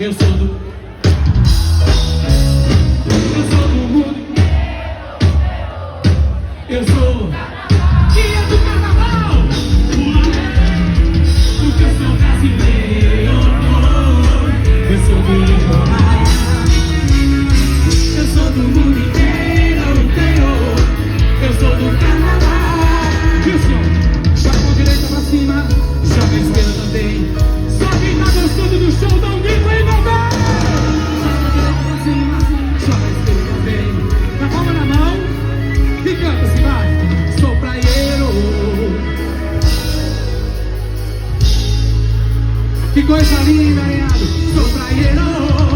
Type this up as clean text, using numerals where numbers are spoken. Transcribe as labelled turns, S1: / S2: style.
S1: Eu sou do mundo. Eu sou dia do carnaval. Porque eu sou brasileiro. Eu sou do litoral. Eu sou do mundo inteiro. Eu sou do carnaval. Wilson, joga a mão direita pra cima, joga a esquerda também. Só quem tá gostando do show, dá um grito aí, meu bem. Joga a esquerda também. Na palma na mão e canta assim, vai. Sou praieiro. Que coisa linda, areado. Sou praieiro.